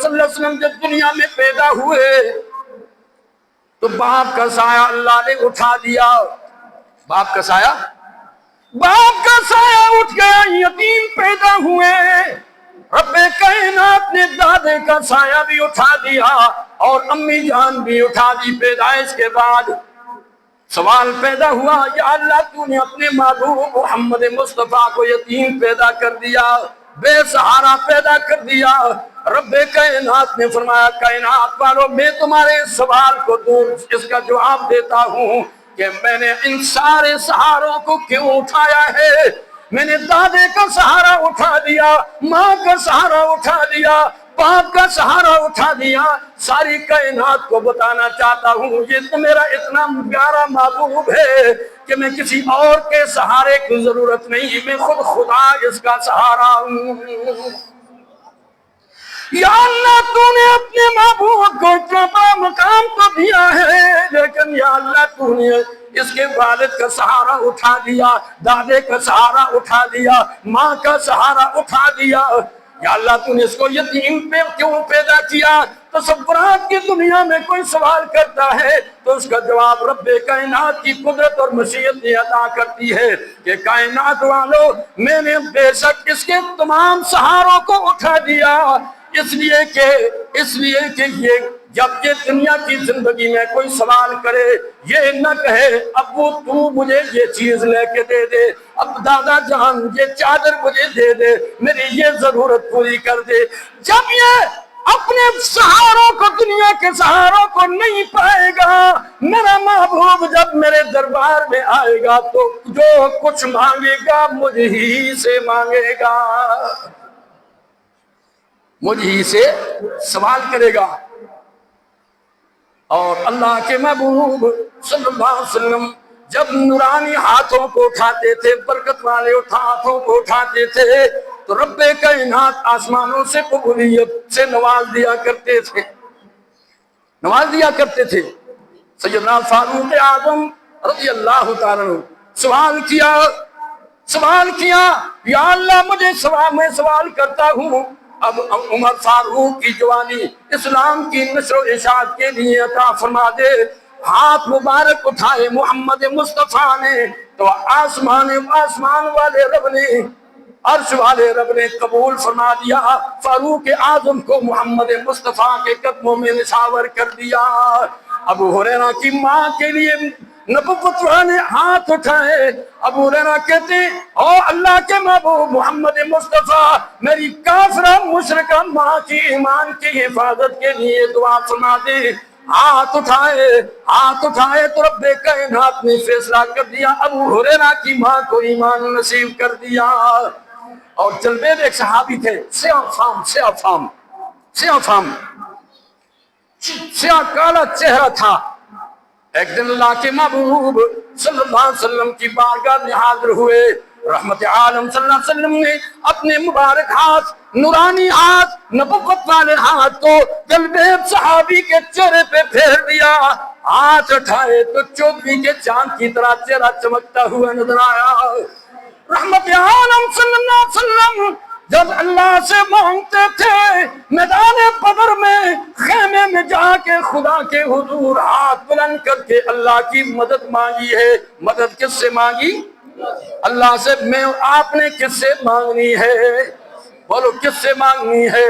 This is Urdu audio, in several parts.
صلی اللہ علیہ وسلم جب دنیا میں پیدا ہوئے تو باپ کا سایہ اللہ نے اٹھا دیا. باپ کا سایہ اٹھ گیا, یتیم پیدا ہوئے. رب کائنات نے دادے کا سایہ بھی اٹھا دیا اور امی جان بھی اٹھا دی. پیدائش کے بعد سوال پیدا ہوا, یا اللہ تو نے اپنے محبوب محمد مصطفیٰ کو یتیم پیدا کر دیا, بے سہارا پیدا کر دیا. رب کائنات نے فرمایا, کائنات والوں میں تمہارے سوال کو دور اس کا جواب دیتا ہوں کہ میں نے ان سارے سہاروں کو کیوں اٹھایا ہے. میں نے دادے کا سہارا اٹھا دیا, ماں کا سہارا اٹھا دیا, باپ کا سہارا اٹھا دیا. ساری کائنات کو بتانا چاہتا ہوں یہ تو میرا اتنا پیارا محبوب ہے کہ میں کسی اور کے سہارے کی ضرورت نہیں, میں خود خدا اس کا سہارا ہوں. یا اللہ تو نے اپنے محبوب کو اتنا بڑا مقام تو دیا ہے, لیکن یا اللہ تو نے اس کے والد کا سہارا اٹھا دیا, دادے کا سہارا اٹھا دیا, ماں کا سہارا اٹھا دیا. یا اللہ تو نے اس کو یتیم پہ کیوں پیدا کیا؟ تصورات کی دنیا میں کوئی سوال کرتا ہے تو اس کا جواب رب کائنات کی قدرت اور مشیت یہ عطا کرتی ہے کہ کائنات والوں میں نے بے شک اس کے تمام سہاروں کو اٹھا دیا, اس لیے کہ یہ جب یہ دنیا کی زندگی میں کوئی سوال کرے یہ نہ کہے ابو تو مجھے یہ چیز لے کے دے دے, اب دادا جان یہ چادر مجھے دے دے, میری یہ ضرورت پوری کر دے. جب یہ اپنے سہاروں کو, دنیا کے سہاروں کو نہیں پائے گا, میرا محبوب جب میرے دربار میں آئے گا تو جو کچھ مانگے گا مجھ ہی سے مانگے گا, مجھ ہی سے سوال کرے گا. اور اللہ کے محبوب صلی اللہ علیہ وسلم جب نورانی ہاتھوں کو اٹھاتے تھے, برکت والے ہاتھوں کو اٹھاتے تھے تو رب کائنات آسمانوں سے قبولیت سے نواز دیا کرتے تھے. سیدنا فاروق اعظم رضی اللہ تعالیٰ عنہ سوال کیا یا اللہ میں سوال کرتا ہوں, اب عمر فاروق کی جوانی اسلام کی نشر و اشاعت کے لیے عطا فرما دے. ہاتھ مبارک اٹھائے محمد مصطفیٰ نے تو آسمان والے رب نے, عرش والے رب نے قبول فرما دیا. فاروق اعظم کو محمد مصطفیٰ کے قدموں میں نشاور کر دیا. ابو ہریرہ کی ماں کے لیے نبوت نے ہاتھ اٹھائے. ابو ہریرہ کہتے ہیں او اللہ کے محبوب محمد مصطفیٰ میری کافرہ مشرکہ ماں کی ایمان کی حفاظت کے لیے دعا فرما دے. ہاتھ اٹھائے تو رب کائنات نے فیصلہ کر دیا, ابو ہریرہ کی ماں کو ایمان نصیب کر دیا. اور جلبیب ایک صحابی تھے, سیاہ کالا چہرہ تھا. ایک دن اللہ کے محبوب صلی اللہ علیہ وسلم کی بارگاہ میں حاضر ہوئے. رحمت عالم صلی اللہ علیہ وسلم نے اپنے مبارک ہاتھ, نورانی ہاتھ, نبوت والے ہاتھ کو جلبیب صحابی کے چہرے پہ پھیر دیا. ہاتھ اٹھائے تو چوبی کے چاند کی طرح چہرہ چمکتا ہوا نظر آیا. رحمت عالم صلی اللہ علیہ وسلم جب اللہ سے مانگتے تھے میدان بدر میں خیمے میں جا کے خدا کے حضور ہاتھ بلند کر کے اللہ کی مدد مانگی ہے. مدد کس سے مانگی؟ اللہ سے. میں آپ نے کس سے مانگنی ہے؟ بولو کس سے مانگنی ہے؟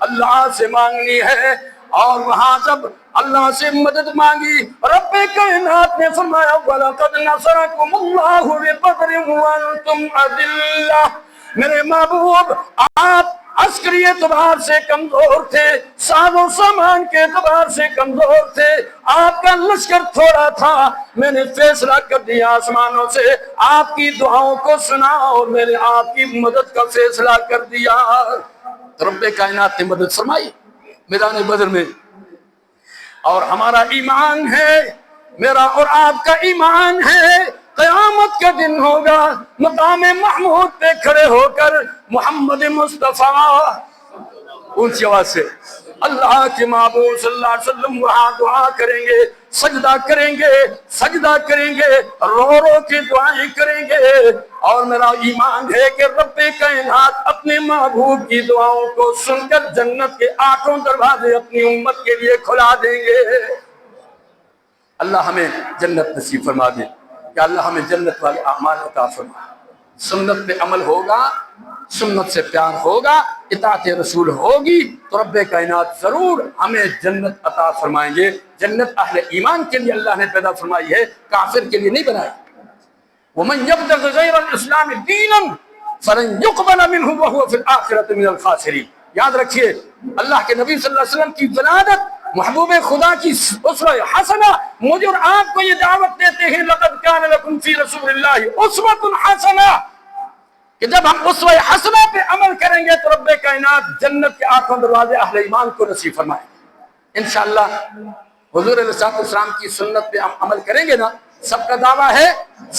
اللہ سے مانگنی ہے. اور وہاں جب اللہ سے مدد مانگی رب کائنات نے فرمایا وَلَقَدْ نَصَرَكُمُ اللَّهُ بِبَدْرٍ وَأَنْتُمْ أَذِلَّةٌ. میرے محبوب آپ عسکری اعتبار سے کمزور تھے, ساز و سامان کے اعتبار سے کمزور تھے, آپ کا لشکر تھوڑا تھا. میں نے فیصلہ کر دیا آسمانوں سے, آپ کی دعاؤں کو سنا اور میں نے آپ کی مدد کا فیصلہ کر دیا. رب کائنات نے مدد فرمائی میدان بدر میں. اور ہمارا ایمان ہے, میرا اور آپ کا ایمان ہے, قیامت کا دن ہوگا مقام محمود پہ کھڑے ہو کر محمد مصطفیٰ اونچی آواز سے اللہ کے محبوب صلی اللہ علیہ وسلم وہاں دعا کریں گے سجدہ کریں گے، سجدہ کریں گے، رو رو کے دعائیں کریں گے۔ اور میرا ایمان ہے کہ رب کائنات اپنے محبوب کی دعاؤں کو سن کر جنت کے 8 دروازے اپنی امت کے لیے کھلا دیں گے۔ اللہ ہمیں جنت نصیب فرما دے کہ اللہ ہمیں جنت والے اعمال عطا فرما۔ سنت پہ عمل ہوگا، سنت سے پیار ہوگا، اطاعت رسول ہوگی تو رب کائنات ضرور ہمیں جنت عطا فرمائیں گے۔ جنت اہل ایمان کے لیے اللہ نے پیدا فرمائی ہے، کافر کے لیے نہیں بنائی۔ وَمَن يَبْتَغِ غَيْرَ الْإِسْلَامِ دِينًا فَلَن يُقْبَلَ مِنْهُ وَهُوَ فِي الْآخِرَةِ مِنَ الْخَاسِرِينَ۔ یاد رکھیے اللہ کے نبی صلی اللہ علیہ وسلم کی ولادت، محبوب خدا کی اسوہ حسنہ، مجھے اور آپ کو یہ دعوت دیتے ہیں لَقَدْ كَانَ لَكُمْ فِي رَسُولِ اللَّهِ أُسْوَةٌ حَسَنَةٌ، کہ جب ہم اسوہ حسنہ پہ عمل کریں گے تو رب کائنات جنت کے 8 دروازے اہل ایمان کو نصیب فرمائیں گے انشاءاللہ۔ حضور علیہ السلام کی سنت پہ ہم عمل کریں گے نا، سب کا دعویٰ ہے،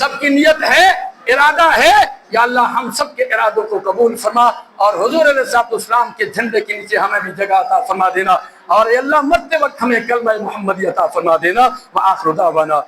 سب کی نیت ہے، ارادہ ہے، یا اللہ ہم سب کے ارادوں کو قبول فرما اور حضور علیہ السلام کے جھنڈے کے نیچے ہمیں بھی جگہ عطا فرما دینا، اور اے اللہ مرتے وقت ہمیں کلمہ محمدی عطا فرما دینا۔ وآخر دعوانا